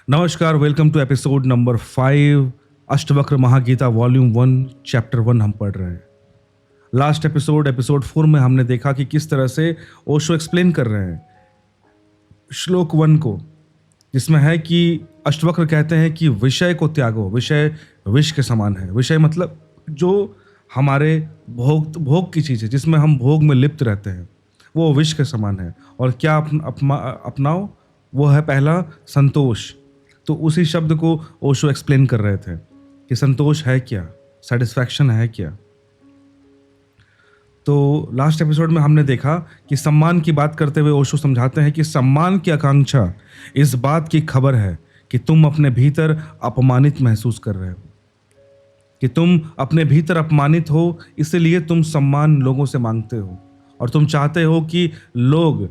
नमस्कार, welcome to episode number 5 Ashtavakra Mahageeta volume 1 chapter 1 हम पढ़ रहे हैं। लास्ट एपिसोड 4 में हमने देखा कि किस तरह से ओशो एक्सप्लेन कर रहे हैं श्लोक 1 को, जिसमें है कि अष्टवक्र कहते हैं कि विषय को त्यागो, विषय विष के समान है। विषय मतलब जो हमारे भोग की चीज़ है, जिसमें हम भोग में लिप्त रहते हैं, वो विष के समान है। और क्या अपनाओ, वो है पहला संतोष। तो उसी शब्द को ओशो एक्सप्लेन कर रहे थे कि संतोष है क्या, सेटिस्फैक्शन है क्या। तो लास्ट एपिसोड में हमने देखा कि सम्मान की बात करते हुए ओशो समझाते हैं कि सम्मान की आकांक्षा इस बात की खबर है कि तुम अपने भीतर अपमानित महसूस कर रहे हो, कि तुम अपने भीतर अपमानित हो, इसलिए तुम सम्मान लोगों से मांगते हो और तुम चाहते हो कि लोग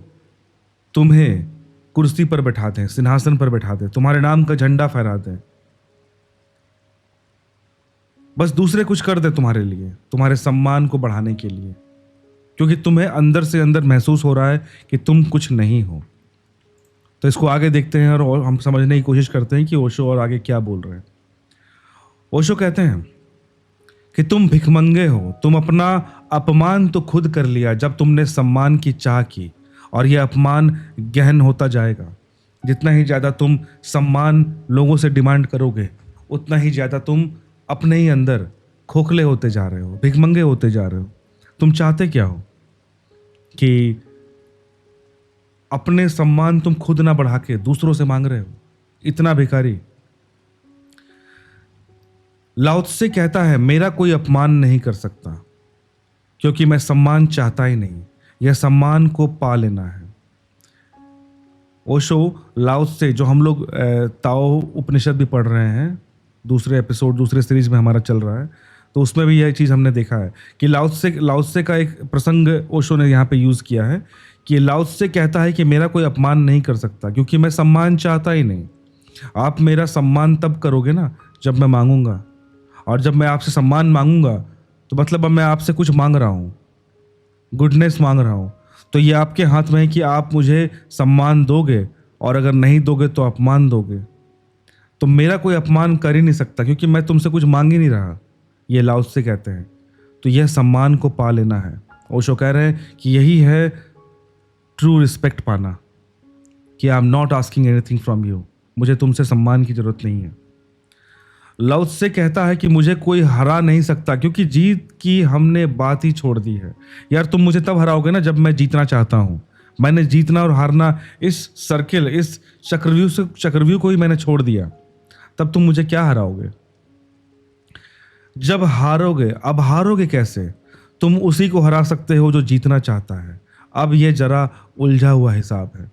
तुम्हें कुर्सी पर बैठा दें, सिंहासन पर बैठा दें, तुम्हारे नाम का झंडा फहरा दें, बस दूसरे कुछ कर दे तुम्हारे लिए, तुम्हारे सम्मान को बढ़ाने के लिए, क्योंकि तुम्हें अंदर से अंदर महसूस हो रहा है कि तुम कुछ नहीं हो। तो इसको आगे देखते हैं और हम समझने की कोशिश करते हैं कि ओशो और आगे क्या बोल रहे हैं। ओशो कहते हैं कि तुम भिखमंगे हो, तुम अपना अपमान तो खुद कर लिया जब तुमने सम्मान की चाह की, और यह अपमान गहन होता जाएगा। जितना ही ज़्यादा तुम सम्मान लोगों से डिमांड करोगे, उतना ही ज़्यादा तुम अपने ही अंदर खोखले होते जा रहे हो, भिखमंगे होते जा रहे हो। तुम चाहते क्या हो कि अपने सम्मान तुम खुद ना बढ़ा के दूसरों से मांग रहे हो, इतना भिखारी। लाओ त्से कहता है मेरा कोई अपमान नहीं कर सकता, क्योंकि मैं सम्मान चाहता ही नहीं, यह सम्मान को पा लेना है। ओशो लाओ त्से, जो हम लोग ताओ उपनिषद भी पढ़ रहे हैं, दूसरे सीरीज में हमारा चल रहा है, तो उसमें भी यह चीज़ हमने देखा है कि लाओ त्से का एक प्रसंग ओशो ने यहाँ पे यूज़ किया है कि लाओ त्से कहता है कि मेरा कोई अपमान नहीं कर सकता, क्योंकि मैं सम्मान चाहता ही नहीं। आप मेरा सम्मान तब करोगे ना जब मैं मांगूंगा, और जब मैं आपसे सम्मान मांगूंगा तो मतलब अब मैं आपसे कुछ मांग रहा हूँ, गुडनेस मांग रहा हूँ। तो ये आपके हाथ में है कि आप मुझे सम्मान दोगे, और अगर नहीं दोगे तो अपमान दोगे। तो मेरा कोई अपमान कर ही नहीं सकता, क्योंकि मैं तुमसे कुछ मांग ही नहीं रहा, ये लाओ त्से कहते हैं। तो यह सम्मान को पा लेना है। ओशो कह रहे हैं कि यही है ट्रू रिस्पेक्ट पाना, कि I am not asking anything from you, मुझे तुमसे सम्मान की जरूरत नहीं है। लाओ त्से कहता है कि मुझे कोई हरा नहीं सकता, क्योंकि जीत की हमने बात ही छोड़ दी है। यार तुम मुझे तब हराओगे ना जब मैं जीतना चाहता हूं। मैंने जीतना और हारना, इस सर्किल, इस चक्रव्यूह को ही मैंने छोड़ दिया, तब तुम मुझे क्या हराओगे। जब हारोगे, अब हारोगे कैसे? तुम उसी को हरा सकते हो जो जीतना चाहता है। अब यह जरा उलझा हुआ हिसाब है।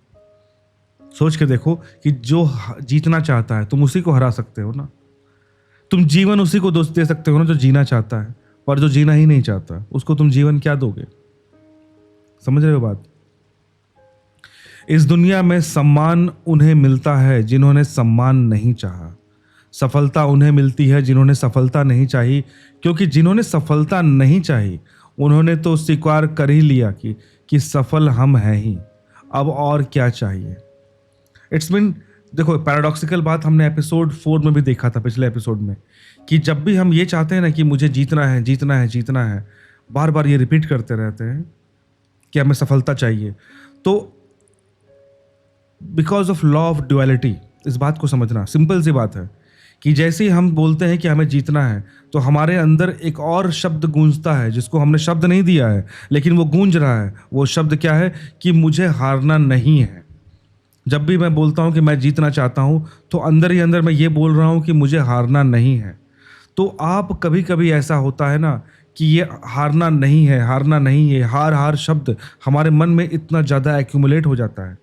सोच के देखो कि जो जीतना चाहता है तुम उसी को हरा सकते हो ना। तुम जीवन उसी को दोस्त दे सकते हो ना जो जीना चाहता है, और जो जीना ही नहीं चाहता उसको तुम जीवन क्या दोगे? समझ रहे हो बात? इस दुनिया में सम्मान उन्हें मिलता है जिन्होंने सम्मान नहीं चाहा, सफलता उन्हें मिलती है जिन्होंने सफलता नहीं चाही, क्योंकि जिन्होंने सफलता नहीं चाही उन्होंने तो स्वीकार कर ही लिया कि सफल हम हैं ही, अब और क्या चाहिए। इट्स मीन, देखो पैराडॉक्सिकल बात हमने एपिसोड 4 में भी देखा था, पिछले एपिसोड में, कि जब भी हम ये चाहते हैं ना कि मुझे जीतना है, जीतना है, जीतना है, बार बार ये रिपीट करते रहते हैं कि हमें सफलता चाहिए, तो because of law of duality, इस बात को समझना सिंपल सी बात है कि जैसे ही हम बोलते हैं कि हमें जीतना है, तो हमारे अंदर एक और शब्द गूंजता है जिसको हमने शब्द नहीं दिया है, लेकिन वो गूंज रहा है। वो शब्द क्या है? कि मुझे हारना नहीं है। जब भी मैं बोलता हूं कि मैं जीतना चाहता हूं, तो अंदर ही अंदर मैं ये बोल रहा हूं कि मुझे हारना नहीं है। तो आप कभी कभी ऐसा होता है ना कि ये हारना नहीं है, हारना नहीं है, हार हार शब्द हमारे मन में इतना ज़्यादा एक्यूमुलेट हो जाता है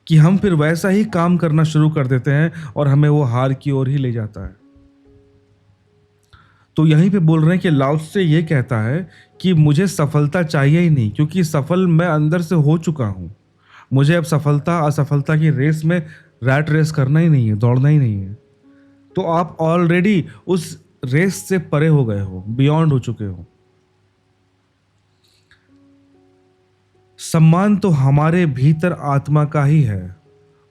कि हम फिर वैसा ही काम करना शुरू कर देते हैं, और हमें वो हार की ओर ही ले जाता है। तो यहीं पे बोल रहे हैं कि लाओ त्से ये कहता है कि मुझे सफलता चाहिए ही नहीं, क्योंकि सफल मैं अंदर से हो चुका हूं। मुझे अब सफलता असफलता की रेस में रैट रेस करना ही नहीं है, दौड़ना ही नहीं है। तो आप ऑलरेडी उस रेस से परे हो गए हो, बियॉन्ड हो चुके हो। सम्मान तो हमारे भीतर आत्मा का ही है,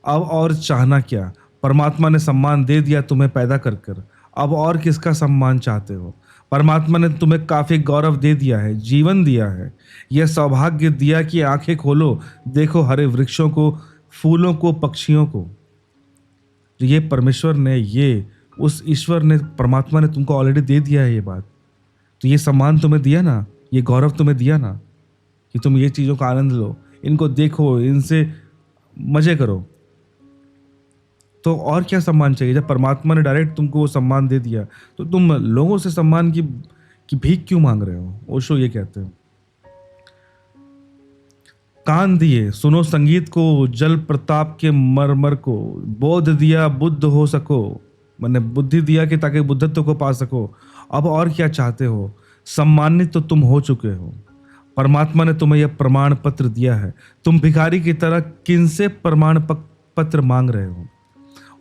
अब और चाहना क्या, परमात्मा ने सम्मान दे दिया तुम्हें पैदा कर कर, अब और किसका सम्मान चाहते हो? परमात्मा ने तुम्हें काफ़ी गौरव दे दिया है, जीवन दिया है, यह सौभाग्य दिया कि आंखें खोलो, देखो हरे वृक्षों को, फूलों को, पक्षियों को। तो ये परमेश्वर ने, ये उस ईश्वर ने, परमात्मा ने तुमको ऑलरेडी दे दिया है ये बात। तो ये सम्मान तुम्हें दिया ना, ये गौरव तुम्हें दिया ना कि तुम ये चीज़ों का आनंद लो, इनको देखो, इनसे मज़े करो। तो और क्या सम्मान चाहिए? जब परमात्मा ने डायरेक्ट तुमको वो सम्मान दे दिया, तो तुम लोगों से सम्मान की भीख क्यों मांग रहे हो? ओशो ये कहते हैं। कान दिए सुनो संगीत को, जल प्रताप के मरमर को, बोध दिया बुद्ध हो सको, मैंने बुद्धि दिया कि ताकि बुद्धत्व को पा सको। अब और क्या चाहते हो? सम्मानित तो तुम हो चुके हो, परमात्मा ने तुम्हें यह प्रमाण पत्र दिया है। तुम भिखारी की तरह किनसे प्रमाण पत्र मांग रहे हो?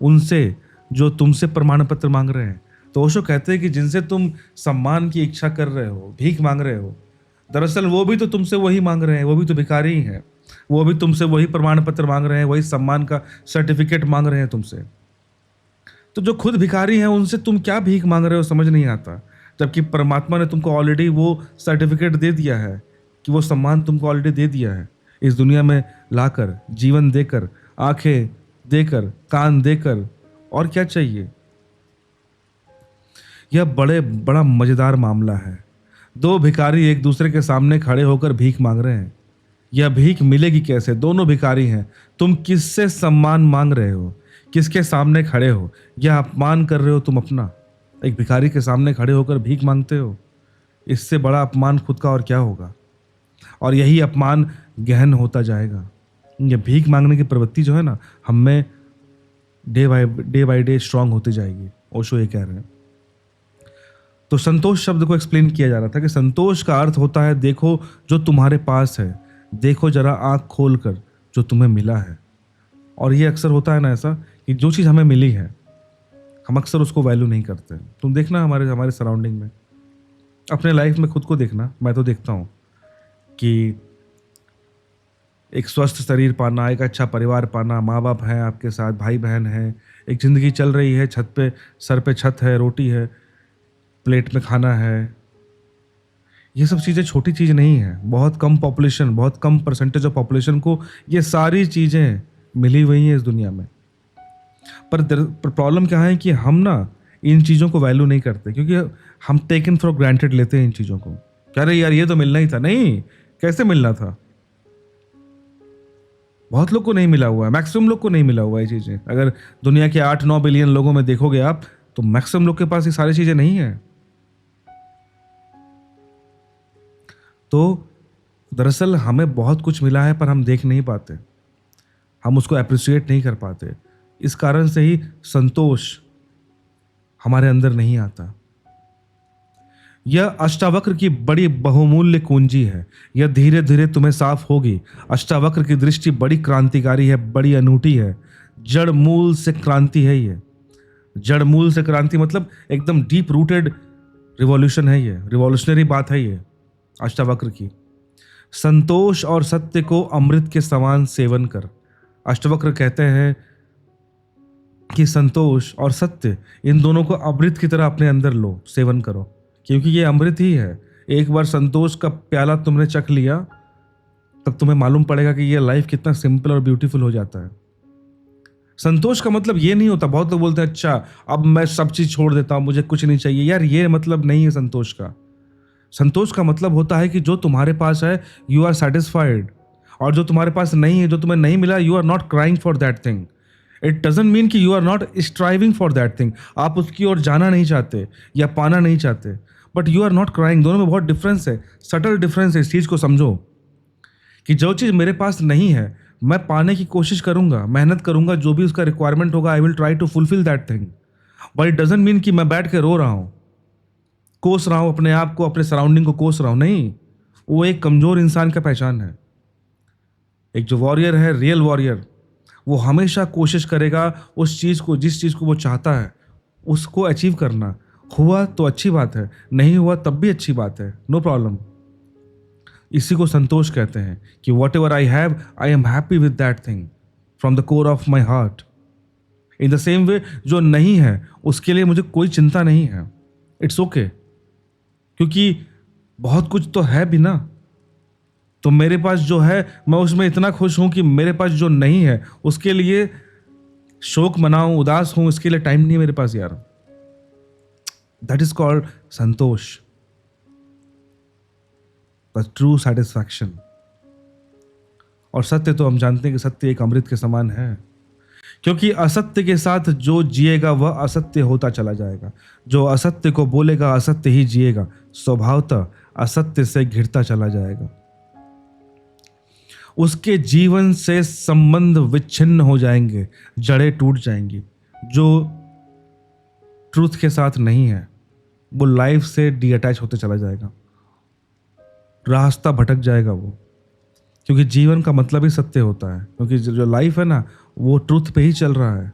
उनसे जो तुमसे प्रमाण पत्र मांग रहे हैं। तो ओशो कहते हैं कि जिनसे तुम सम्मान की इच्छा कर रहे हो, भीख मांग रहे हो, दरअसल वो भी तो तुमसे वही मांग रहे हैं, वो भी तो भिखारी ही हैं, वो भी तुमसे वही प्रमाण पत्र मांग रहे हैं, वही सम्मान का सर्टिफिकेट मांग रहे हैं तुमसे। तो जो खुद भिखारी हैं उनसे तुम क्या भीख मांग रहे हो, समझ नहीं आता। जबकि परमात्मा ने तुमको ऑलरेडी वो सर्टिफिकेट दे दिया है, कि वो सम्मान तुमको ऑलरेडी दे दिया है, इस दुनिया में लाकर, जीवन देकर, आंखें देकर, कान देकर। और क्या चाहिए? यह बड़ा मजेदार मामला है। दो भिखारी एक दूसरे के सामने खड़े होकर भीख मांग रहे हैं। यह भीख मिलेगी कैसे? दोनों भिखारी हैं। तुम किससे सम्मान मांग रहे हो? किसके सामने खड़े हो? यह अपमान कर रहे हो तुम अपना। एक भिखारी के सामने खड़े होकर भीख मांगते हो, इससे बड़ा अपमान खुद का और क्या होगा? और यही अपमान गहन होता जाएगा। ये भीख मांगने की प्रवृत्ति जो है ना, हम में डे बाय डे स्ट्रांग होती जाएगी। ओशो ये कह रहे हैं। तो संतोष शब्द को एक्सप्लेन किया जा रहा था कि संतोष का अर्थ होता है देखो जो तुम्हारे पास है, देखो जरा आंख खोल कर जो तुम्हें मिला है। और ये अक्सर होता है ना ऐसा कि जो चीज़ हमें मिली है हम अक्सर उसको वैल्यू नहीं करते। तुम देखना हमारे सराउंडिंग में, अपने लाइफ में खुद को देखना। मैं तो देखता हूँ कि एक स्वस्थ शरीर पाना, एक अच्छा परिवार पाना, माँ बाप हैं आपके साथ, भाई बहन हैं, एक ज़िंदगी चल रही है, छत पे, सर पे छत है, रोटी है, प्लेट में खाना है, ये सब चीज़ें छोटी चीज़ नहीं है। बहुत कम पॉपुलेशन, बहुत कम परसेंटेज ऑफ पॉपुलेशन को ये सारी चीज़ें मिली हुई हैं इस दुनिया में। पर प्रॉब्लम क्या है कि हम ना इन चीज़ों को वैल्यू नहीं करते, क्योंकि हम टेकन फॉर ग्रांटेड लेते हैं इन चीज़ों को। कह रहे यार ये तो मिलना ही था। नहीं, कैसे मिलना था? बहुत लोग को नहीं मिला हुआ है, मैक्सिमम लोग को नहीं मिला हुआ है ये चीज़ें। अगर दुनिया के 8-9 बिलियन लोगों में देखोगे आप, तो मैक्सिमम लोग के पास ये सारी चीज़ें नहीं है। तो दरअसल हमें बहुत कुछ मिला है पर हम देख नहीं पाते, हम उसको अप्रिशिएट नहीं कर पाते। इस कारण से ही संतोष हमारे अंदर नहीं आता। यह अष्टावक्र की बड़ी बहुमूल्य कुंजी है, यह धीरे धीरे तुम्हें साफ होगी। अष्टावक्र की दृष्टि बड़ी क्रांतिकारी है, बड़ी अनूठी है। जड़ मूल से क्रांति है ये। जड़ मूल से क्रांति मतलब एकदम डीप रूटेड रिवॉल्यूशन है ये, रिवॉल्यूशनरी बात है ये अष्टावक्र की। संतोष और सत्य को अमृत के समान सेवन कर। अष्टावक्र कहते हैं कि संतोष और सत्य, इन दोनों को अमृत की तरह अपने अंदर लो, सेवन करो, क्योंकि ये अमृत ही है। एक बार संतोष का प्याला तुमने चख लिया, तब तुम्हें मालूम पड़ेगा कि ये लाइफ कितना सिंपल और ब्यूटीफुल हो जाता है। संतोष का मतलब ये नहीं होता, बहुत लोग बोलते हैं अच्छा अब मैं सब चीज़ छोड़ देता हूँ, मुझे कुछ नहीं चाहिए। यार ये मतलब नहीं है संतोष का। संतोष का मतलब होता है कि जो तुम्हारे पास है यू आर सेटिस्फाइड, और जो तुम्हारे पास नहीं है, जो तुम्हें नहीं मिला, you are not crying for that thing. It doesn't mean कि you are not striving for that thing. आप उसकी ओर जाना नहीं चाहते या पाना नहीं चाहते, but you are not crying. दोनों में बहुत डिफरेंस है, सटल डिफरेंस है। इस चीज़ को समझो कि जो चीज़ मेरे पास नहीं है मैं पाने की कोशिश करूंगा, मेहनत करूंगा, जो भी उसका रिक्वायरमेंट होगा I will try to fulfil that thing. But it doesn't mean कि मैं बैठ के रो रहा हूँ, कोस रहा हूँ अपने आप को, अपने सराउंडिंग को कोस रहा हूँ। नहीं, वो एक कमज़ोर इंसान का पहचान है। एक जो वॉरियर है, रियल वॉरियर, वो हमेशा कोशिश करेगा उस चीज़ को, जिस चीज़ को वो चाहता है उसको अचीव करना। हुआ तो अच्छी बात है, नहीं हुआ तब भी अच्छी बात है, नो प्रॉब्लम। इसी को संतोष कहते हैं कि what ever I have, I am happy with that thing from the core of my heart. In the same way जो नहीं है उसके लिए मुझे कोई चिंता नहीं है, इट्स ओके, क्योंकि बहुत कुछ तो है भी ना। तो मेरे पास जो है मैं उसमें इतना खुश हूं कि मेरे पास जो नहीं है उसके लिए शोक मनाऊं, उदास हूं, इसके लिए टाइम नहीं है मेरे पास यार। That is called Santosh, the true satisfaction. और सत्य तो हम जानते हैं कि सत्य एक अमृत के समान है, क्योंकि असत्य के साथ जो जिएगा वह असत्य होता चला जाएगा, जो असत्य को बोलेगा असत्य ही जिएगा, स्वभावतः असत्य से घिरता चला जाएगा। उसके जीवन से संबंध विच्छिन्न हो जाएंगे, जड़ें टूट जाएंगी। जो ट्रूथ के साथ नहीं है वो लाइफ से डीअटैच होते चला जाएगा, रास्ता भटक जाएगा वो, क्योंकि जीवन का मतलब ही सत्य होता है, क्योंकि जो लाइफ है ना वो ट्रूथ पे ही चल रहा है।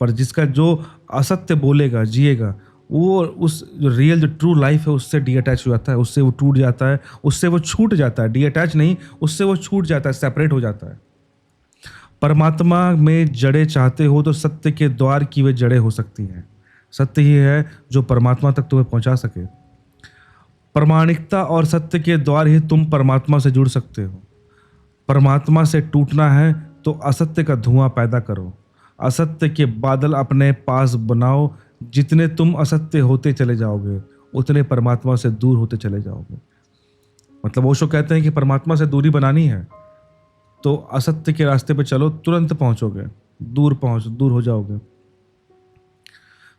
पर जिसका जो असत्य बोलेगा जिएगा वो उस जो रियल जो ट्रू लाइफ है उससे डीअटैच हो जाता है, उससे वो टूट जाता है, उससे वो छूट जाता है। डीअटैच नहीं, उससे वो छूट जाता है, सेपरेट हो जाता है। परमात्मा में जड़ें चाहते हो तो सत्य के द्वार की वे जड़ें हो सकती हैं। सत्य ही है जो परमात्मा तक तुम्हें पहुंचा सके। प्रामाणिकता और सत्य के द्वार ही तुम परमात्मा से जुड़ सकते हो। परमात्मा से टूटना है तो असत्य का धुआं पैदा करो, असत्य के बादल अपने पास बनाओ। जितने तुम असत्य होते चले जाओगे उतने परमात्मा से दूर होते चले जाओगे। मतलब ओशो कहते हैं कि परमात्मा से दूरी बनानी है तो असत्य के रास्ते पे चलो, तुरंत पहुंचोगे, दूर हो जाओगे।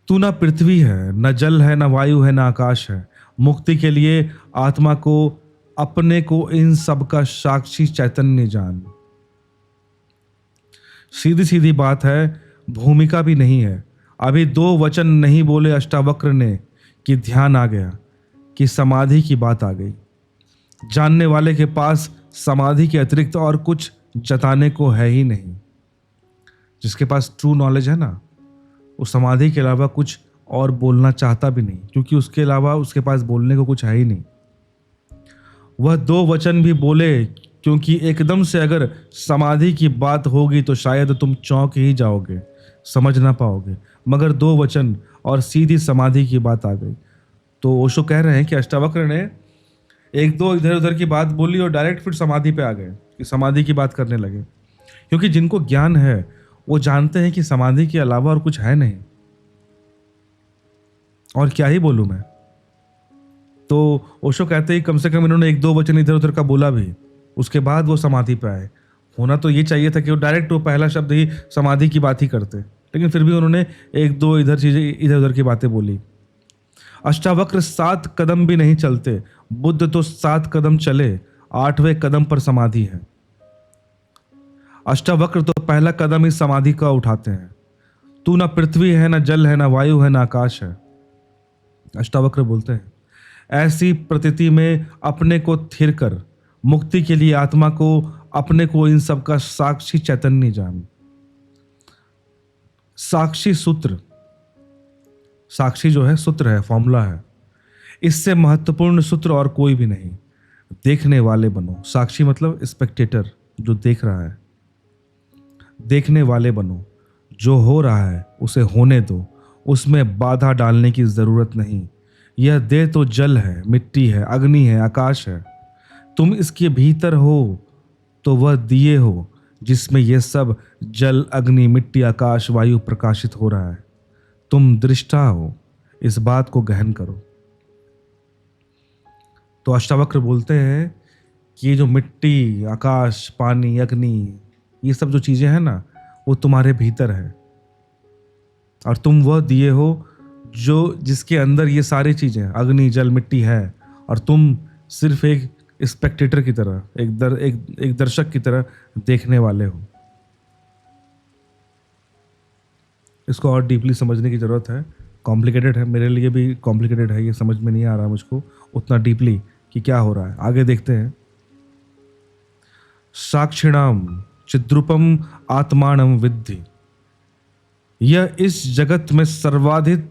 तू ना पृथ्वी है, न जल है, न वायु है, न आकाश है। मुक्ति के लिए आत्मा को, अपने को, इन सब का साक्षी चैतन्य जान। सीधी सीधी बात है, भूमिका भी नहीं है। अभी दो वचन नहीं बोले अष्टावक्र ने कि ध्यान आ गया, कि समाधि की बात आ गई। जानने वाले के पास समाधि के अतिरिक्त और कुछ जताने को है ही नहीं। जिसके पास ट्रू नॉलेज है ना वो समाधि के अलावा कुछ और बोलना चाहता भी नहीं, क्योंकि उसके अलावा उसके पास बोलने को कुछ है ही नहीं। वह दो वचन भी बोले, क्योंकि एकदम से अगर समाधि की बात होगी तो शायद तुम चौंक ही जाओगे, समझ ना पाओगे। मगर दो वचन और सीधी समाधि की बात आ गई। तो ओशो कह रहे हैं कि अष्टावक्र ने एक दो इधर उधर की बात बोली और डायरेक्ट फिर समाधि पे आ गए, कि समाधि की बात करने लगे। क्योंकि जिनको ज्ञान है वो जानते हैं कि समाधि के अलावा और कुछ है नहीं, और क्या ही बोलूं मैं। तो ओशो कहते हैं कम से कम इन्होंने एक दो वचन इधर उधर का बोला भी, उसके बाद वो समाधि पे आए। होना तो ये चाहिए था कि वो डायरेक्ट वो पहला शब्द ही समाधि की बात ही करते, लेकिन फिर भी उन्होंने एक दो इधर चीजें इधर उधर की बातें बोली। अष्टावक्र 7 कदम भी नहीं चलते, बुद्ध तो 7 कदम चले, 8वें कदम पर समाधि है। अष्टावक्र तो पहला कदम ही समाधि का उठाते हैं। तू ना पृथ्वी है, ना जल है, ना वायु है, ना आकाश है। अष्टावक्र बोलते हैं ऐसी प्रतीति में अपने को थिर कर, मुक्ति के लिए आत्मा को, अपने को, इन सब का साक्षी चैतन्य जान। साक्षी सूत्र, साक्षी जो है सूत्र है, फॉर्मूला है। इससे महत्वपूर्ण सूत्र और कोई भी नहीं। देखने वाले बनो। साक्षी मतलब स्पेक्टेटर, जो देख रहा है। देखने वाले बनो। जो हो रहा है उसे होने दो, उसमें बाधा डालने की जरूरत नहीं। यह देह तो जल है, मिट्टी है, अग्नि है, आकाश है। तुम इसके भीतर हो तो वह दिए हो जिसमें यह सब जल, अग्नि, मिट्टी, आकाश, वायु प्रकाशित हो रहा है। तुम दृष्टा हो, इस बात को गहन करो। तो अष्टावक्र बोलते हैं कि ये जो मिट्टी, आकाश, पानी, अग्नि, ये सब जो चीजें हैं ना वो तुम्हारे भीतर है, और तुम वह दिए हो जो जिसके अंदर ये सारी चीजें, अग्नि, जल, मिट्टी है, और तुम सिर्फ एक स्पेक्टेटर की तरह, एक दर्शक की तरह देखने वाले हो। इसको और डीपली समझने की जरूरत है। कॉम्प्लिकेटेड है, मेरे लिए भी कॉम्प्लिकेटेड है, ये समझ में नहीं आ रहा मुझको उतना डीपली कि क्या हो रहा है। आगे देखते हैं। साक्षिणाम चिद्रूपम आत्मानम विद्धि। यह इस जगत में सर्वाधिक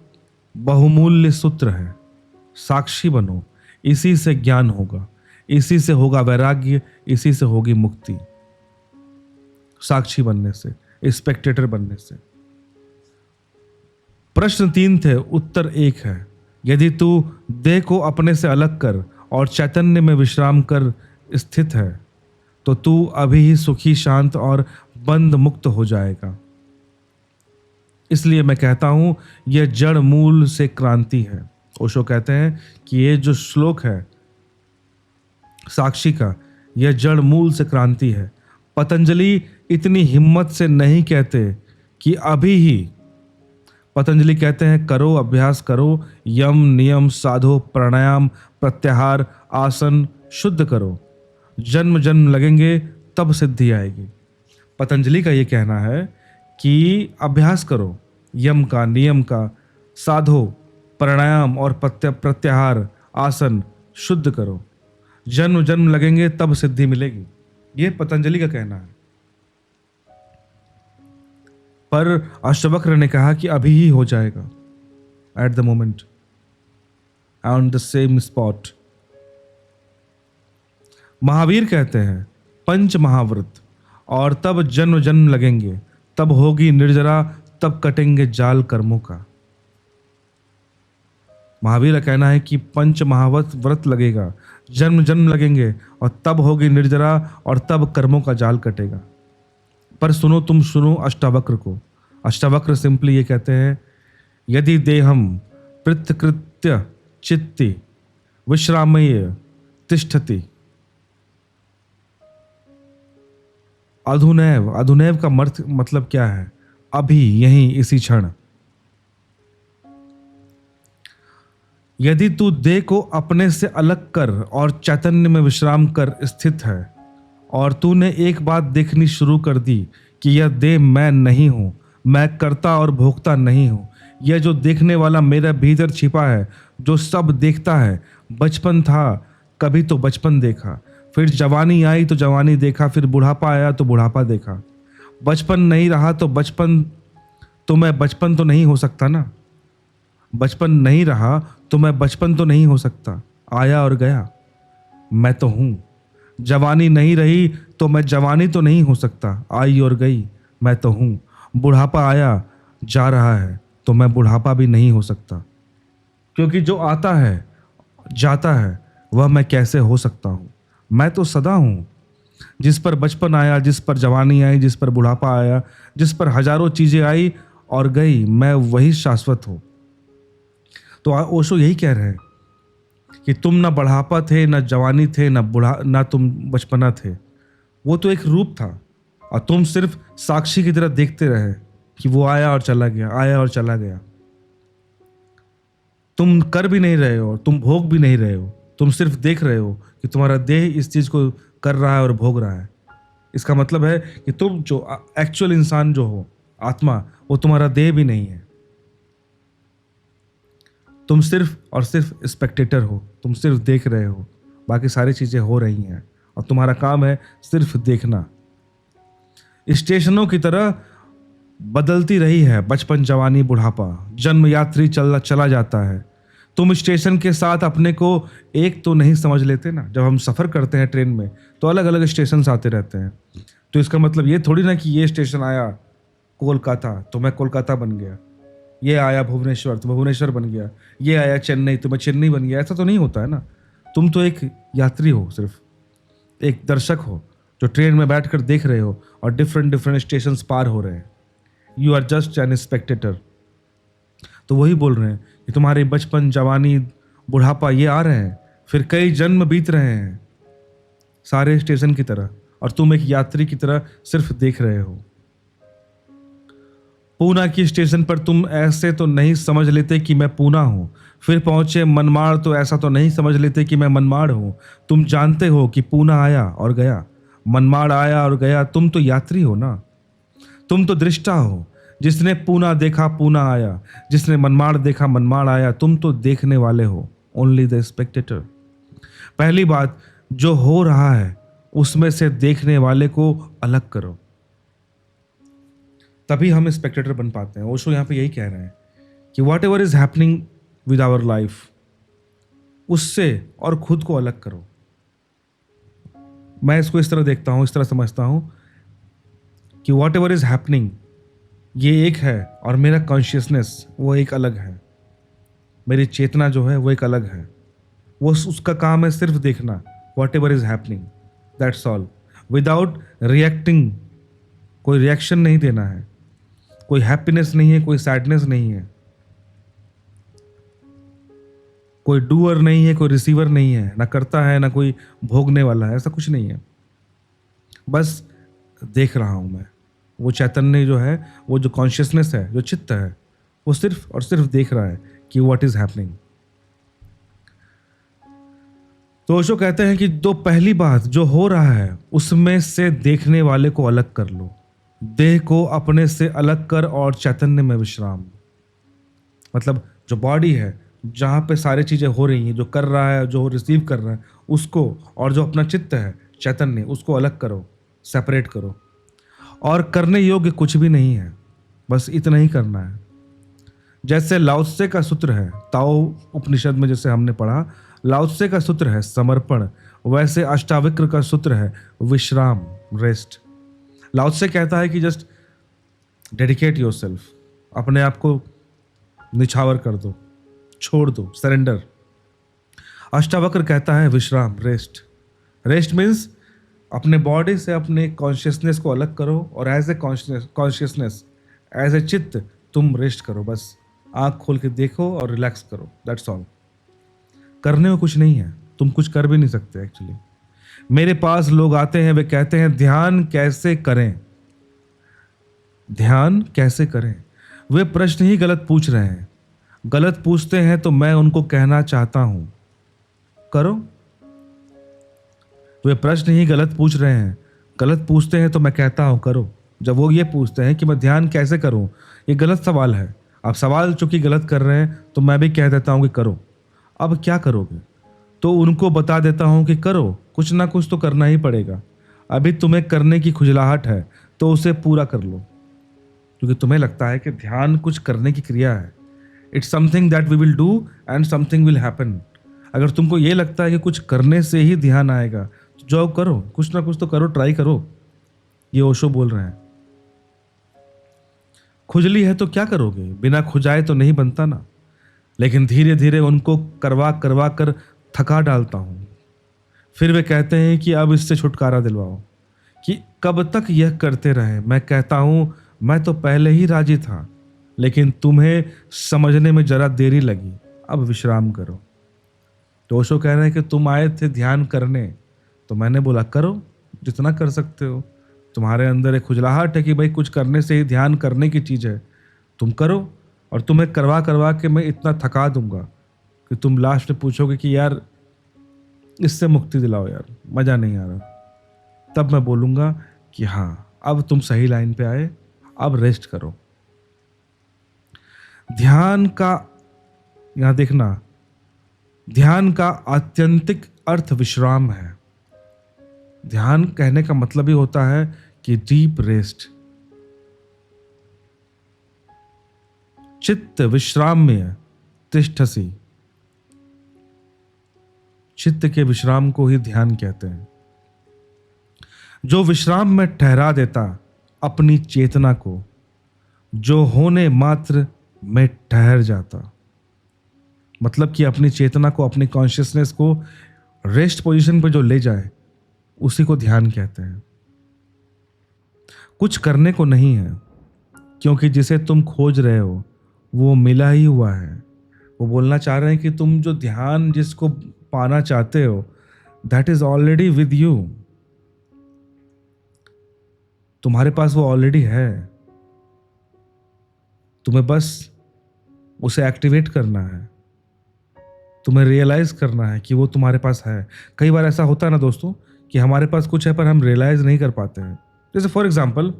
बहुमूल्य सूत्र है। साक्षी बनो, इसी से ज्ञान होगा, इसी से होगा वैराग्य, इसी से होगी मुक्ति। साक्षी बनने से, स्पेक्टेटर बनने से। प्रश्न 3 थे, उत्तर 1 है। यदि तू देह को अपने से अलग कर और चैतन्य में विश्राम कर स्थित है तो तू अभी ही सुखी, शांत और बंध मुक्त हो जाएगा। इसलिए मैं कहता हूं यह जड़ मूल से क्रांति है। ओशो कहते हैं कि ये जो श्लोक है साक्षी का, यह जड़ मूल से क्रांति है। पतंजलि इतनी हिम्मत से नहीं कहते कि अभी ही, पतंजलि कहते हैं करो, अभ्यास करो, यम नियम साधो, प्राणायाम प्रत्याहार आसन शुद्ध करो, जन्म जन्म लगेंगे तब सिद्धि आएगी। पतंजलि का ये कहना है कि अभ्यास करो, यम का, नियम का, साधो, प्राणायाम और प्रत्याहार आसन शुद्ध करो, जन्म जन्म लगेंगे तब सिद्धि मिलेगी। ये पतंजलि का कहना है। पर अष्टावक्र ने कहा कि अभी ही हो जाएगा, at the moment, on the same spot. Mahavir कहते हैं पंच महाव्रत और तब जन्म जन्म लगेंगे, तब होगी निर्जरा, तब कटेंगे जाल कर्मों का। महावीर का कहना है कि पंच महाव्रत व्रत लगेगा, जन्म जन्म लगेंगे और तब होगी निर्जरा और तब कर्मों का जाल कटेगा। पर सुनो, तुम सुनो अष्टावक्र को। अष्टावक्र सिंपली ये कहते हैं यदि देहम पृथकृत्य चित्ति विश्रामय तिष्ठति। अधुनैव, अधुनैव का मतलब क्या है? अभी, यहीं, इसी क्षण। यदि तू देह को अपने से अलग कर और चैतन्य में विश्राम कर स्थित है और तूने एक बात देखनी शुरू कर दी कि यह देह मैं नहीं हूं, मैं करता और भोगता नहीं हूं, यह जो देखने वाला मेरा भीतर छिपा है, जो सब देखता है, बचपन था कभी तो बचपन देखा, फिर जवानी आई तो जवानी देखा, फिर बुढ़ापा आया तो बुढ़ापा देखा, बचपन नहीं रहा तो बचपन, तो मैं बचपन तो नहीं हो सकता ना, बचपन नहीं रहा तो मैं बचपन तो नहीं हो सकता, आया और गया, मैं तो हूं। जवानी नहीं रही तो मैं जवानी तो नहीं हो सकता, आई और गई, मैं तो हूं। बुढ़ापा आया जा रहा है तो मैं बुढ़ापा भी नहीं हो सकता, क्योंकि जो आता है जाता है वह मैं कैसे हो सकता हूं? मैं तो सदा हूं। जिस पर बचपन आया, जिस पर जवानी आई, जिस पर बुढ़ापा आया, जिस पर हजारों चीजें आई और गई, मैं वही शाश्वत हूं। तो ओशो यही कह रहे हैं कि तुम ना बुढ़ापा थे, ना जवानी थे, ना तुम बचपना थे। वो तो एक रूप था और तुम सिर्फ साक्षी की तरह देखते रहे कि वो आया और चला गया, आया और चला गया। तुम कर भी नहीं रहे हो, तुम भोग भी नहीं रहे हो, तुम सिर्फ देख रहे हो कि तुम्हारा देह इस चीज को कर रहा है और भोग रहा है। इसका मतलब है कि तुम जो एक्चुअल इंसान जो हो, आत्मा, वो तुम्हारा देह भी नहीं है। तुम सिर्फ और सिर्फ स्पेक्टेटर हो, तुम सिर्फ देख रहे हो, बाकी सारी चीजें हो रही हैं और तुम्हारा काम है सिर्फ देखना। स्टेशनों की तरह बदलती रही है बचपन, जवानी, बुढ़ापा, जन्म यात्री चला जाता है। तुम स्टेशन के साथ अपने को एक तो नहीं समझ लेते ना। जब हम सफ़र करते हैं ट्रेन में तो अलग अलग स्टेशन आते रहते हैं, तो इसका मतलब ये थोड़ी ना कि ये स्टेशन आया कोलकाता तो मैं कोलकाता बन गया, ये आया भुवनेश्वर तो मैं भुवनेश्वर बन गया, ये आया चेन्नई तो मैं चेन्नई बन गया। ऐसा तो नहीं होता है ना। तुम तो एक यात्री हो, सिर्फ एक दर्शक हो जो ट्रेन में बैठकर देख रहे हो और डिफरेंट डिफरेंट स्टेशंस पार हो रहे हैं। You are just an spectator. तो वही बोल रहे हैं कि तुम्हारे बचपन, जवानी, बुढ़ापा ये आ रहे हैं, फिर कई जन्म बीत रहे हैं सारे स्टेशन की तरह, और तुम एक यात्री की तरह सिर्फ देख रहे हो। पूना की स्टेशन पर तुम ऐसे तो नहीं समझ लेते कि मैं पूना हूं, फिर पहुंचे मनमाड़ तो ऐसा तो नहीं समझ लेते कि मैं मनमाड़ हूं। तुम जानते हो कि पूना आया और गया, मनमाड़ आया और गया, तुम तो यात्री हो ना। तुम तो दृष्टा हो, जिसने पूना देखा पूना आया, जिसने मनमाड़ देखा मनमाड़ आया। तुम तो देखने वाले हो, ओनली द स्पेक्टेटर। पहली बात, जो हो रहा है उसमें से देखने वाले को अलग करो, तभी हम स्पेक्टेटर बन पाते हैं। ओशो यहाँ पे यही कह रहे हैं कि whatever is happening with our life, उससे और खुद को अलग करो। मैं इसको इस तरह देखता हूँ, इस तरह समझता हूँ कि वॉट एवर इज हैपनिंग ये एक है और मेरा कॉन्शियसनेस वो एक अलग है, मेरी चेतना जो है वो एक अलग है। वो उसका काम है सिर्फ देखना what ever is happening, that's all, without reacting. कोई रिएक्शन नहीं देना है, कोई हैप्पीनेस नहीं है, कोई सैडनेस नहीं है, कोई डूअर नहीं है, कोई रिसीवर नहीं है, ना करता है ना कोई भोगने वाला है, ऐसा कुछ नहीं है। बस देख रहा हूं मैं। वो चैतन्य जो है, वो जो कॉन्शियसनेस है, जो चित्त है, वो सिर्फ और सिर्फ देख रहा है कि व्हाट इज हैपनिंग। तो ओशो कहते हैं कि दो पहली बात जो हो रहा है उसमें से देखने वाले को अलग कर लो, देह को अपने से अलग कर और चैतन्य में विश्राम। मतलब जो बॉडी है, जहाँ पे सारी चीज़ें हो रही हैं, जो कर रहा है, जो रिसीव कर रहा है उसको, और जो अपना चित्त है चैतन्य, उसको अलग करो, सेपरेट करो। और करने योग्य कुछ भी नहीं है, बस इतना ही करना है। जैसे लाओत्से का सूत्र है, ताओ उपनिषद में जैसे हमने पढ़ा, लाओत्से का सूत्र है समर्पण, वैसे अष्टावक्र का सूत्र है विश्राम, रेस्ट। लाओत्से कहता है कि जस्ट डेडिकेट योरसेल्फ, अपने आप को निछावर कर दो, छोड़ दो, सरेंडर। अष्टावक्र कहता है विश्राम, रेस्ट। रेस्ट मीन्स अपने बॉडी से अपने कॉन्शियसनेस को अलग करो और as a consciousness, as a चित्त तुम रेस्ट करो। बस आंख खोल के देखो और रिलैक्स करो, दैट्स ऑल। करने में कुछ नहीं है, तुम कुछ कर भी नहीं सकते एक्चुअली। मेरे पास लोग आते हैं, वे कहते हैं ध्यान कैसे करें, ध्यान कैसे करें। वे प्रश्न ही गलत पूछ रहे हैं। गलत पूछते हैं तो मैं उनको कहना चाहता हूं करो। वे प्रश्न ही गलत पूछ रहे हैं, गलत पूछते हैं तो मैं कहता हूं करो। जब वो ये पूछते हैं कि मैं ध्यान कैसे करूं, ये गलत सवाल है। अब सवाल चूंकि गलत कर रहे हैं तो मैं भी कह देता हूं कि करो। अब क्या करोगे? तो उनको बता देता हूं कि करो, कुछ ना कुछ तो करना ही पड़ेगा। अभी तुम्हें करने की खुजलाहट है तो उसे पूरा कर लो, क्योंकि तुम्हें लगता है कि ध्यान कुछ करने की क्रिया है। It's something that we will do and something will happen. अगर तुमको ये लगता है कि कुछ करने से ही ध्यान आएगा तो जाओ करो, कुछ ना कुछ तो करो, ट्राई करो। ये ओशो बोल रहे हैं। खुजली है तो क्या करोगे, बिना खुजाए तो नहीं बनता ना। लेकिन धीरे धीरे उनको करवा करवा कर थका डालता हूं। फिर वे कहते हैं कि अब इससे छुटकारा दिलवाओ। कि कब तक यह करते रहे। मैं कहता हूं मैं तो पहले ही राजी था, लेकिन तुम्हें समझने में जरा देरी लगी, अब विश्राम करो। तो ओशो कह रहे हैं कि तुम आए थे ध्यान करने, तो मैंने बोला करो जितना कर सकते हो। तुम्हारे अंदर एक खुजलाहट है कि भाई कुछ करने से ही ध्यान करने की चीज़ है, तुम करो। और तुम्हें करवा करवा के मैं इतना थका दूंगा कि तुम लास्ट में पूछोगे कि यार इससे मुक्ति दिलाओ यार, मज़ा नहीं आ रहा। तब मैं बोलूँगा कि हाँ अब तुम सही लाइन पे आए, अब रेस्ट करो। ध्यान का, यहाँ देखना, ध्यान का आत्यंतिक अर्थ विश्राम है। ध्यान कहने का मतलब ही होता है कि डीप रेस्ट। चित्त विश्राम्य तिष्ठसि, चित्त के विश्राम को ही ध्यान कहते हैं। जो विश्राम में ठहरा देता अपनी चेतना को, जो होने मात्र में ठहर जाता। मतलब कि अपनी चेतना को, अपनी कॉन्शियसनेस को रेस्ट पोजीशन पर जो ले जाए, उसी को ध्यान कहते हैं। कुछ करने को नहीं है, क्योंकि जिसे तुम खोज रहे हो वो मिला ही हुआ है। वो बोलना चाह रहे हैं कि तुम जो ध्यान जिसको पाना चाहते हो, that is already with you. तुम्हारे पास वो ऑलरेडी है, तुम्हें बस उसे एक्टिवेट करना है, तुम्हें रियलाइज करना है कि वो तुम्हारे पास है। कई बार ऐसा होता है ना दोस्तों कि हमारे पास कुछ है पर हम रियलाइज नहीं कर पाते हैं। जैसे फॉर एग्जांपल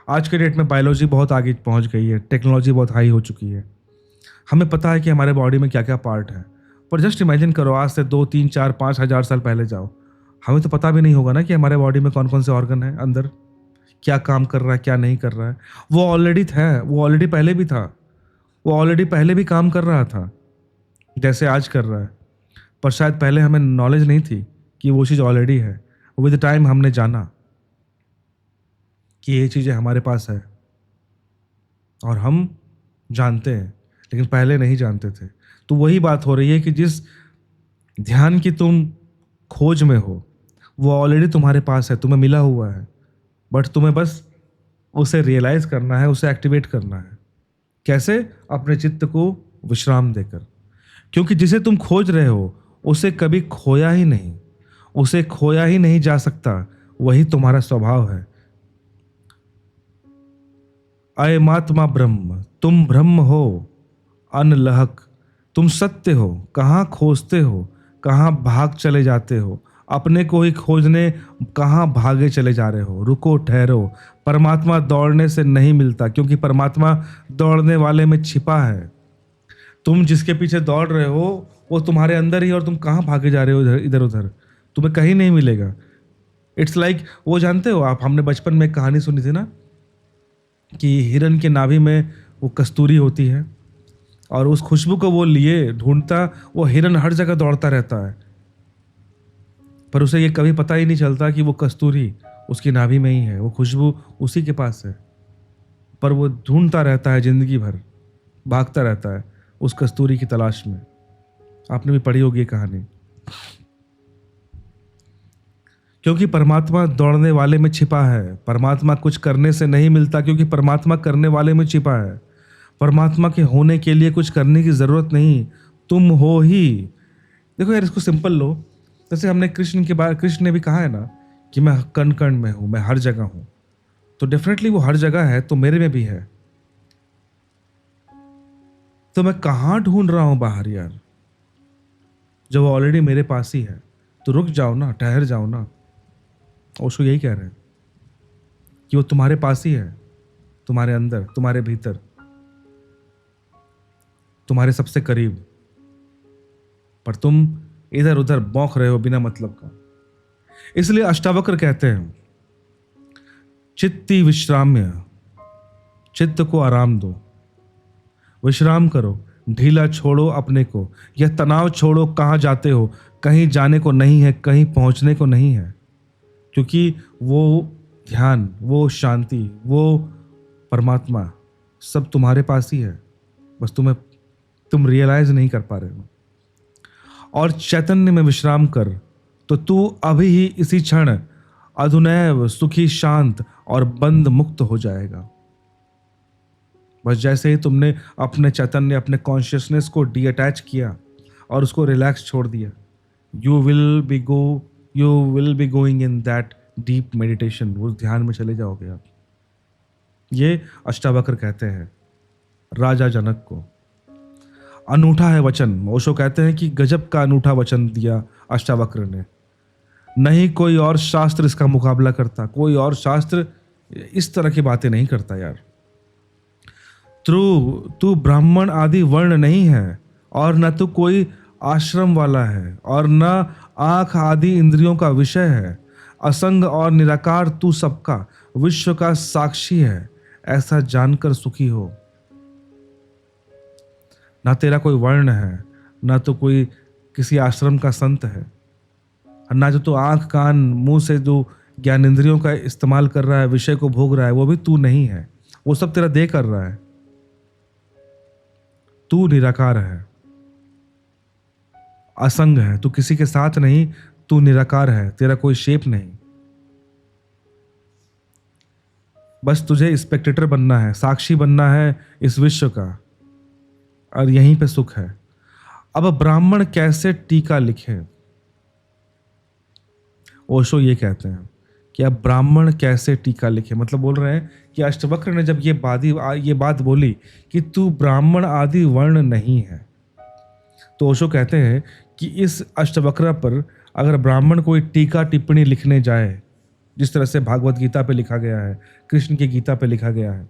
आज के डेट में बायोलॉजी बहुत आगे पहुंच गई है, टेक्नोलॉजी बहुत हाई हो चुकी है, हमें पता है कि हमारे बॉडी में क्या क्या पार्ट है। पर जस्ट इमेजिन करो, आज से 2, 3, 4, 5 हज़ार साल पहले जाओ, हमें तो पता भी नहीं होगा ना कि हमारे बॉडी में कौन कौन से ऑर्गन है, अंदर क्या काम कर रहा है, क्या नहीं कर रहा है। वो ऑलरेडी था, वो ऑलरेडी पहले भी था, वो ऑलरेडी पहले भी काम कर रहा था जैसे आज कर रहा है। पर शायद पहले हमें नॉलेज नहीं थी कि वो चीज़ ऑलरेडी है। विद टाइम हमने जाना। कि ये चीज़ें हमारे पास है और हम जानते हैं, लेकिन पहले नहीं जानते थे। तो वही बात हो रही है कि जिस ध्यान की तुम खोज में हो, वो ऑलरेडी तुम्हारे पास है, तुम्हें मिला हुआ है, बट तुम्हें बस उसे रियलाइज करना है, उसे एक्टिवेट करना है। कैसे? अपने चित्त को विश्राम देकर। क्योंकि जिसे तुम खोज रहे हो उसे कभी खोया ही नहीं, उसे खोया ही नहीं जा सकता, वही तुम्हारा स्वभाव है। अयमात्मा ब्रह्म, तुम ब्रह्म हो अनलहक, तुम सत्य हो, कहाँ खोजते हो, कहाँ भाग चले जाते हो, अपने को ही खोजने कहाँ भागे चले जा रहे हो। रुको, ठहरो, परमात्मा दौड़ने से नहीं मिलता, क्योंकि परमात्मा दौड़ने वाले में छिपा है। तुम जिसके पीछे दौड़ रहे हो वो तुम्हारे अंदर ही, और तुम कहाँ भागे जा रहे हो इधर इधर उधर, तुम्हें कहीं नहीं मिलेगा। इट्स लाइक वो जानते हो आप, हमने बचपन में एक कहानी सुनी थी ना कि हिरन के नाभि में वो कस्तूरी होती है और उस खुशबू को वो लिए ढूंढता, वो हिरन हर जगह दौड़ता रहता है, पर उसे ये कभी पता ही नहीं चलता कि वो कस्तूरी उसकी नाभि में ही है, वो खुशबू उसी के पास है, पर वो ढूंढता रहता है जिंदगी भर, भागता रहता है उस कस्तूरी की तलाश में। आपने भी पढ़ी होगी ये कहानी। क्योंकि परमात्मा दौड़ने वाले में छिपा है। परमात्मा कुछ करने से नहीं मिलता, क्योंकि परमात्मा करने वाले में छिपा है। परमात्मा के होने के लिए कुछ करने की जरूरत नहीं, तुम हो ही। देखो यार, इसको सिंपल लो। जैसे हमने कृष्ण के बारे, कृष्ण ने भी कहा है ना कि मैं कण कण में हूं, मैं हर जगह हूं, तो डेफिनेटली वो हर जगह है, तो मेरे में भी है। तो मैं कहां ढूंढ रहा हूं बाहर यार, जब वो ऑलरेडी मेरे पास ही है। तो रुक जाओ ना, ठहर जाओ ना। उसको यही कह रहे हैं कि वो तुम्हारे पास ही है, तुम्हारे अंदर, तुम्हारे भीतर, तुम्हारे सबसे करीब, पर तुम इधर उधर बौंख रहे हो बिना मतलब का। इसलिए अष्टावक्र कहते हैं, चित्ती विश्राम्य, चित्त को आराम दो, विश्राम करो, ढीला छोड़ो अपने को, यह तनाव छोड़ो। कहाँ जाते हो? कहीं जाने को नहीं है, कहीं पहुंचने को नहीं है, क्योंकि वो ध्यान, वो शांति, वो परमात्मा सब तुम्हारे पास ही है, बस तुम रियलाइज नहीं कर पा रहे हो। और चैतन्य में विश्राम कर, तो तू अभी ही इसी क्षण अधुनैव सुखी, शांत और बंध मुक्त हो जाएगा। बस जैसे ही तुमने अपने चैतन्य, अपने कॉन्शियसनेस को डीअटैच किया और उसको रिलैक्स छोड़ दिया, you will be going in that deep meditation, उस ध्यान में चले जाओगे आप। ये अष्टावक्र कहते हैं राजा जनक को। अनूठा है वचन। ओशो कहते हैं कि गजब का अनूठा वचन दिया अष्टावक्र ने। नहीं कोई और शास्त्र इसका मुकाबला करता, कोई और शास्त्र इस तरह की बातें नहीं करता यार। तू ब्राह्मण आदि वर्ण नहीं है, और न तो कोई आश्रम वाला है, और न आंख आदि इंद्रियों का विषय है। असंग और निराकार तू सबका, विश्व का साक्षी है, ऐसा जानकर सुखी हो। ना तेरा कोई वर्ण है, ना तो कोई किसी आश्रम का संत है, ना जो तू आंख कान मुंह से जो ज्ञान इंद्रियों का इस्तेमाल कर रहा है, विषय को भोग रहा है, वो भी तू नहीं है, वो सब तेरा देह कर रहा है। तू निराकार है, असंग है, तू किसी के साथ नहीं, तू निराकार है, तेरा कोई शेप नहीं। बस तुझे स्पेक्टेटर बनना है, साक्षी बनना है इस विश्व का, और यहीं पे सुख है। अब ब्राह्मण कैसे टीका लिखे? ओशो ये कहते हैं कि अब ब्राह्मण कैसे टीका लिखे, मतलब बोल रहे हैं कि अष्टवक्र ने जब ये बात बोली कि तू ब्राह्मण आदि वर्ण नहीं है, तो ओशो कहते हैं कि इस अष्टवक्र पर अगर ब्राह्मण कोई टीका टिप्पणी लिखने जाए, जिस तरह से भागवत गीता पे लिखा गया है, कृष्ण की गीता पे लिखा गया है,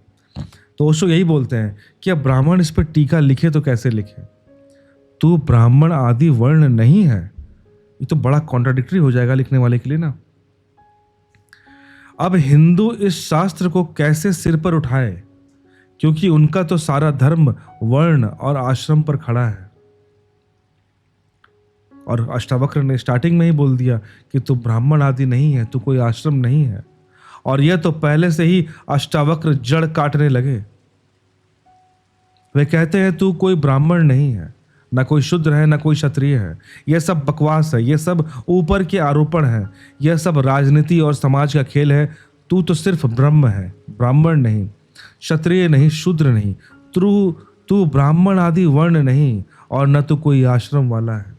तो ओशो यही बोलते हैं कि अब ब्राह्मण इस पर टीका लिखे तो कैसे लिखे? तू ब्राह्मण आदि वर्ण नहीं है, ये तो बड़ा कॉन्ट्राडिक्टरी हो जाएगा लिखने वाले के लिए ना। अब हिंदू इस शास्त्र को कैसे सिर पर उठाए, क्योंकि उनका तो सारा धर्म वर्ण और आश्रम पर खड़ा है। और अष्टावक्र ने स्टार्टिंग में ही बोल दिया कि तू ब्राह्मण आदि नहीं है, तू कोई आश्रम नहीं है, और यह तो पहले से ही अष्टावक्र जड़ काटने लगे। वे कहते हैं तू कोई ब्राह्मण नहीं है, न कोई शूद्र है, न कोई क्षत्रिय है। यह सब बकवास है, यह सब ऊपर के आरोपण है, यह सब राजनीति और समाज का खेल है। तू तो सिर्फ ब्रह्म है, ब्राह्मण नहीं, क्षत्रिय नहीं, शूद्र नहीं। तू तू ब्राह्मण आदि वर्ण नहीं, और न तो कोई आश्रम वाला है,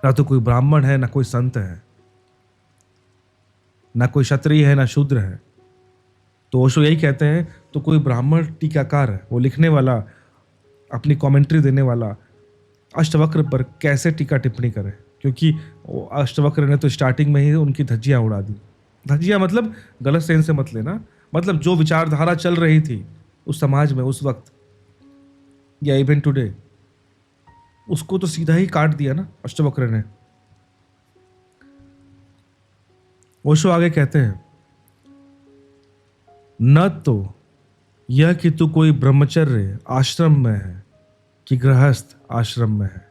न तो कोई ब्राह्मण है, न कोई संत है, न कोई क्षत्रिय है, न शूद्र है। तो ओशो यही कहते हैं, तो कोई ब्राह्मण टीकाकार है, वो लिखने वाला, अपनी कमेंट्री देने वाला अष्टवक्र पर कैसे टीका टिप्पणी करे, क्योंकि अष्टवक्र ने तो स्टार्टिंग में ही उनकी धज्जियां उड़ा दी। धज्जियां मतलब गलत सेंस से मत लेना, मतलब जो विचारधारा चल रही थी उस समाज में उस वक्त या इवन टुडे, उसको तो सीधा ही काट दिया ना अष्टवक्र ने। ओशो आगे कहते हैं, न तो यह कि तू कोई ब्रह्मचर्य आश्रम में है, कि गृहस्थ आश्रम में है,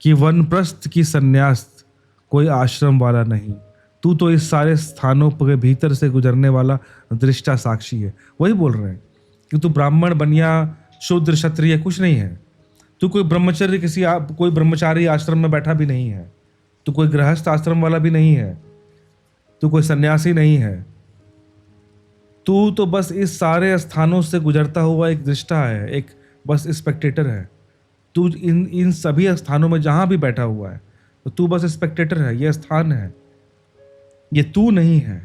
कि वनप्रस्थ की सन्यास कोई आश्रम वाला नहीं। तू तो इस सारे स्थानों के भीतर से गुजरने वाला दृष्टा साक्षी है। वही बोल रहे हैं कि तू ब्राह्मण बनिया, शूद्र क्षत्रिय कुछ नहीं है। तू कोई ब्रह्मचर्य कोई ब्रह्मचारी आश्रम में बैठा भी नहीं है, तू कोई गृहस्थ आश्रम वाला भी नहीं है, तू कोई सन्यासी नहीं है। तू तो बस इस सारे स्थानों से गुजरता हुआ एक दृष्टा है, एक बस स्पेक्टेटर है। तू इन सभी स्थानों में जहां भी बैठा हुआ है तो तू बस स्पेक्टेटर है। यह स्थान है, ये तू नहीं है।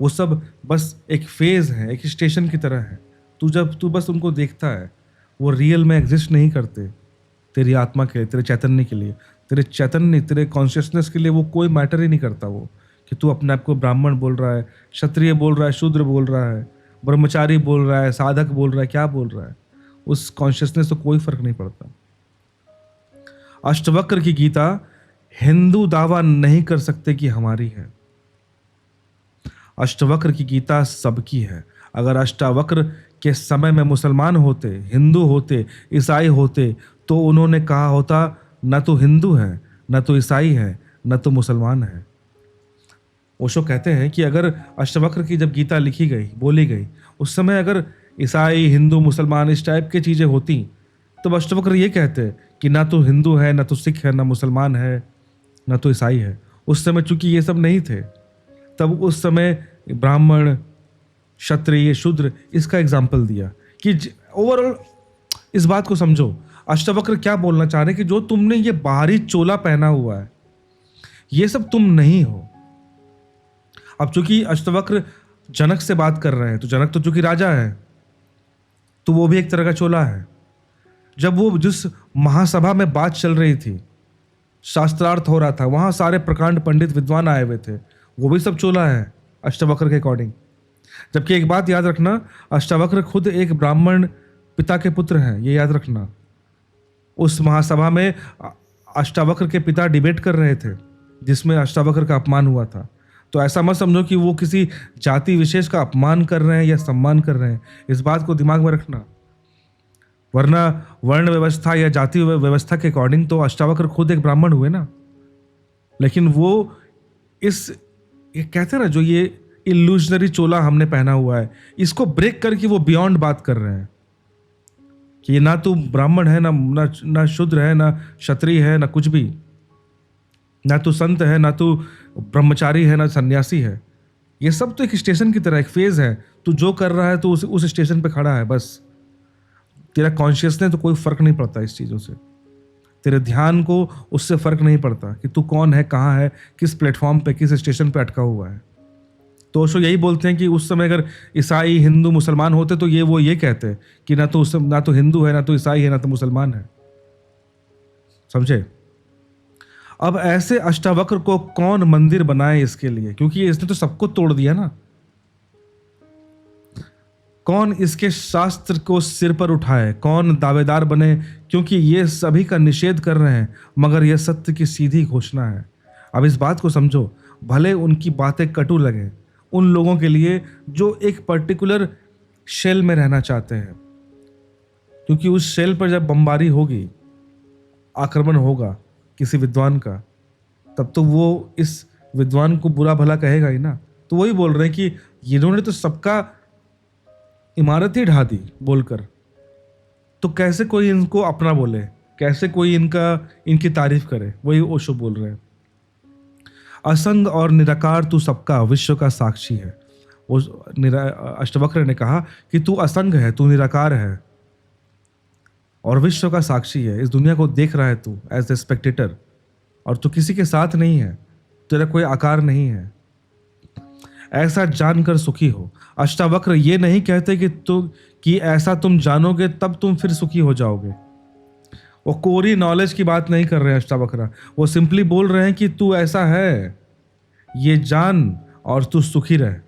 वो सब बस एक फेज है, एक स्टेशन की तरह है। तू बस उनको देखता है, वो रियल में एग्जिस्ट नहीं करते तेरी आत्मा के लिए, तेरे चैतन्य के लिए, तेरे चैतन्य, तेरे कॉन्शियसनेस के लिए वो कोई मैटर ही नहीं करता। वो कि तू अपने आप को ब्राह्मण बोल रहा है, क्षत्रिय बोल रहा है, शूद्र बोल रहा है, ब्रह्मचारी बोल रहा है, साधक बोल रहा है, क्या बोल रहा है, उस कॉन्शियसनेस से कोई फर्क नहीं पड़ता। अष्टवक्र की गीता हिंदू दावा नहीं कर सकते कि हमारी है। अष्टवक्र की गीता सबकी है। अगर अष्टावक्र के समय में मुसलमान होते, हिंदू होते, ईसाई होते, तो उन्होंने कहा होता न तो हिंदू है, न तो ईसाई है, न तो मुसलमान है। ओशो कहते हैं कि अगर अष्टवक्र की जब गीता लिखी गई, बोली गई, उस समय अगर ईसाई, हिंदू, मुसलमान इस टाइप की चीज़ें होती, तो अष्टवक्र ये कहते कि ना तो हिंदू है, ना तो सिख है, ना मुसलमान है, ना तो ईसाई है। उस समय चूंकि ये सब नहीं थे, तब उस समय ब्राह्मण, क्षत्रिय, शूद्र इसका एग्जाम्पल दिया कि ओवरऑल इस बात को समझो। अष्टवक्र क्या बोलना चाह रहे हैं कि जो तुमने ये बाहरी चोला पहना हुआ है, ये सब तुम नहीं हो। अब चूंकि अष्टवक्र जनक से बात कर रहे हैं, तो जनक तो चूंकि राजा है, तो वो भी एक तरह का चोला है। जब वो जिस महासभा में बात चल रही थी, शास्त्रार्थ हो रहा था, वहां सारे प्रकांड पंडित विद्वान आए हुए थे, वो भी सब चोला है अष्टवक्र के अकॉर्डिंग। जबकि एक बात याद रखना, अष्टवक्र खुद एक ब्राह्मण पिता के पुत्र हैं, ये याद रखना। उस महासभा में अष्टावक्र के पिता डिबेट कर रहे थे, जिसमें अष्टावक्र का अपमान हुआ था। तो ऐसा मत समझो कि वो किसी जाति विशेष का अपमान कर रहे हैं या सम्मान कर रहे हैं, इस बात को दिमाग में रखना। वरना वर्ण व्यवस्था या जाति व्यवस्था के अकॉर्डिंग तो अष्टावक्र खुद एक ब्राह्मण हुए ना, लेकिन वो ये कहते हैं ना, जो ये इल्यूजनरी चोला हमने पहना हुआ है, इसको ब्रेक करके वो बियॉन्ड बात कर रहे हैं कि ना तू ब्राह्मण है, ना शूद्र है, ना क्षत्रिय है, ना कुछ भी, ना तू संत है, ना तू ब्रह्मचारी है, ना सन्यासी है। ये सब तो एक स्टेशन की तरह, एक फेज है। तू जो कर रहा है तो उस स्टेशन पे खड़ा है, बस तेरा कॉन्शियसनेस तो कोई फर्क नहीं पड़ता इस चीज़ों से, तेरे ध्यान को उससे फर्क नहीं पड़ता कि तू कौन है, कहाँ है, किस प्लेटफॉर्म पे, किस स्टेशन पे अटका हुआ है। तो ओशो यही बोलते हैं कि उस समय अगर ईसाई, हिंदू, मुसलमान होते तो वो ये कहते कि ना तो हिंदू है, ना तो ईसाई है, ना तो मुसलमान है। समझे? अब ऐसे अष्टावक्र को कौन मंदिर बनाए इसके लिए, क्योंकि इसने तो सबको तोड़ दिया ना। कौन इसके शास्त्र को सिर पर उठाए, कौन दावेदार बने, क्योंकि ये सभी का निषेध कर रहे हैं, मगर यह सत्य की सीधी घोषणा है। अब इस बात को समझो, भले उनकी बातें कटु लगे उन लोगों के लिए जो एक पर्टिकुलर शेल में रहना चाहते हैं, क्योंकि उस शेल पर जब बमबारी होगी, आक्रमण होगा किसी विद्वान का, तब तो वो इस विद्वान को बुरा भला कहेगा ही ना। तो वही बोल रहे हैं कि इन्होंने तो सबका इमारत ही ढा दी बोलकर, तो कैसे कोई इनको अपना बोले, कैसे कोई इनकी तारीफ करे। वही ओशो बोल रहे हैं। असंग और निराकार तू सबका विश्व का साक्षी है। वो अष्टवक्र ने कहा कि तू असंग है, तू निराकार है और विश्व का साक्षी है। इस दुनिया को देख रहा है तू एज ए स्पेक्टेटर, और तू किसी के साथ नहीं है, तेरा कोई आकार नहीं है। ऐसा जानकर सुखी हो। अष्टावक्र ये नहीं कहते कि ऐसा तुम जानोगे तब तुम फिर सुखी हो जाओगे। वो कोरी नॉलेज की बात नहीं कर रहे हैं अष्टावक्र। वो सिंपली बोल रहे हैं कि तू ऐसा है, ये जान और तू सुखी रह।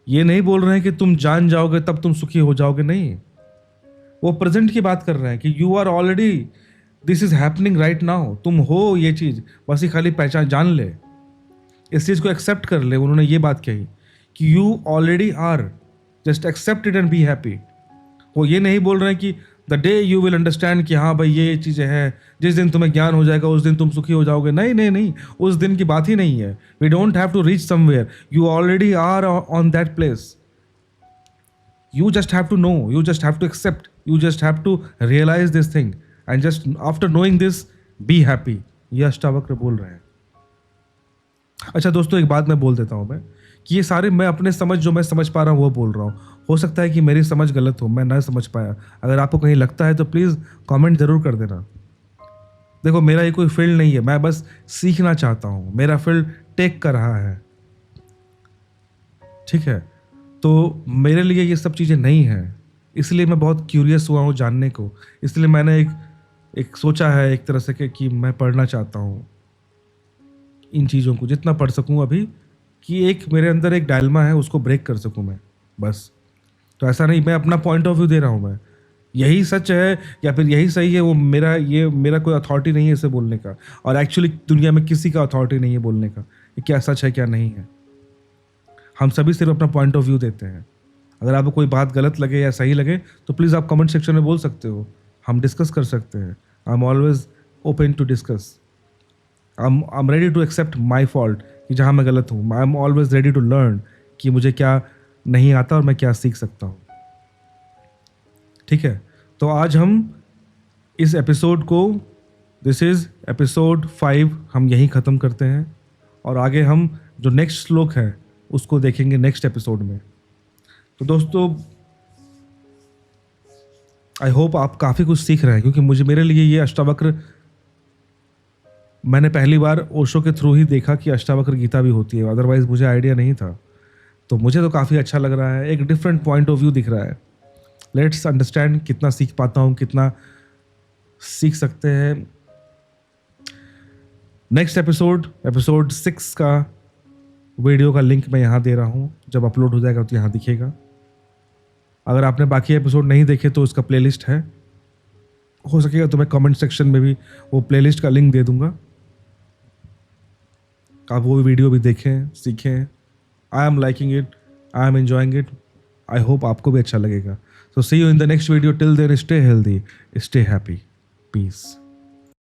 ये नहीं बोल रहे हैं कि तुम जान जाओगे तब तुम सुखी हो जाओगे, नहीं। वो प्रेजेंट की बात कर रहे हैं कि you are already, this is happening right now. तुम हो ये चीज, बस ये खाली पहचान जान ले, इस चीज को एक्सेप्ट कर ले। उन्होंने ये बात कही कि you already are, just accept it and be happy. वो ये नहीं बोल रहे हैं कि the day you will understand कि हाँ भाई ये चीज़ें हैं, जिस दिन तुम्हें ज्ञान हो जाएगा उस दिन तुम सुखी हो जाओगे। नहीं नहीं नहीं, उस दिन की बात ही नहीं है। We don't have to reach somewhere, you already are on that place. You just have to know, you just have to accept, you just have to realise this thing and just after knowing this be happy. ये अष्टावक्र बोल रहे हैं। अच्छा दोस्तों, एक बात मैं बोल देता हूँ मैं कि ये सारे मैं अपने समझ, जो मैं समझ पा रहा हूँ वो बोल रहा हूँ। हो सकता है कि मेरी समझ गलत हो, मैं ना समझ पाया। अगर आपको कहीं लगता है तो प्लीज़ कमेंट ज़रूर कर देना। देखो, मेरा ये कोई फील्ड नहीं है, मैं बस सीखना चाहता हूँ। मेरा फील्ड टेक कर रहा है, ठीक है। तो मेरे लिए ये सब चीज़ें नहीं हैं, इसलिए मैं बहुत क्यूरियस हुआ हूँ जानने को। इसलिए मैंने एक सोचा है एक तरह से कि मैं पढ़ना चाहता हूँ इन चीज़ों को, जितना पढ़ सकूँ अभी, कि एक मेरे अंदर एक डायलमा है उसको ब्रेक कर सकूँ मैं, बस। तो ऐसा नहीं मैं अपना पॉइंट ऑफ व्यू दे रहा हूँ, मैं यही सच है या फिर यही सही है, वो मेरा कोई अथॉरिटी नहीं है इसे बोलने का। और एक्चुअली दुनिया में किसी का अथॉरिटी नहीं है बोलने का कि क्या सच है क्या नहीं है। हम सभी सिर्फ अपना पॉइंट ऑफ व्यू देते हैं। अगर आपको कोई बात गलत लगे या सही लगे तो प्लीज़ आप कमेंट सेक्शन में बोल सकते हो, हम डिस्कस कर सकते हैं। I am always open to discuss. I am ready to accept my fault, कि जहाँ मैं गलत हूँ। I am always ready to learn कि मुझे क्या नहीं आता और मैं क्या सीख सकता हूँ, ठीक है। तो आज हम इस एपिसोड को, दिस इज़ एपिसोड 5, हम यहीं ख़त्म करते हैं। और आगे हम जो नेक्स्ट श्लोक है उसको देखेंगे नेक्स्ट एपिसोड में। तो दोस्तों, आई होप आप काफ़ी कुछ सीख रहे हैं, क्योंकि मेरे लिए ये अष्टावक्र, मैंने पहली बार ओशो के थ्रू ही देखा कि अष्टावक्र गीता भी होती है। अदरवाइज मुझे आइडिया नहीं था। तो मुझे तो काफ़ी अच्छा लग रहा है, एक डिफरेंट पॉइंट ऑफ व्यू दिख रहा है। लेट्स अंडरस्टैंड कितना सीख पाता हूँ, कितना सीख सकते हैं। नेक्स्ट एपिसोड 6 का वीडियो का लिंक मैं यहाँ दे रहा हूँ, जब अपलोड हो जाएगा तो यहाँ दिखेगा। अगर आपने बाकी एपिसोड नहीं देखे तो उसका प्लेलिस्ट है, हो सकेगा तो मैं कमेंट सेक्शन में भी वो प्लेलिस्ट का लिंक दे दूंगा, आप वो वीडियो भी देखें, सीखें। I am liking it, I am enjoying it. I hope आपको भी अच्छा लगेगा। So see you in the next video. Till then, stay healthy, stay happy, piece.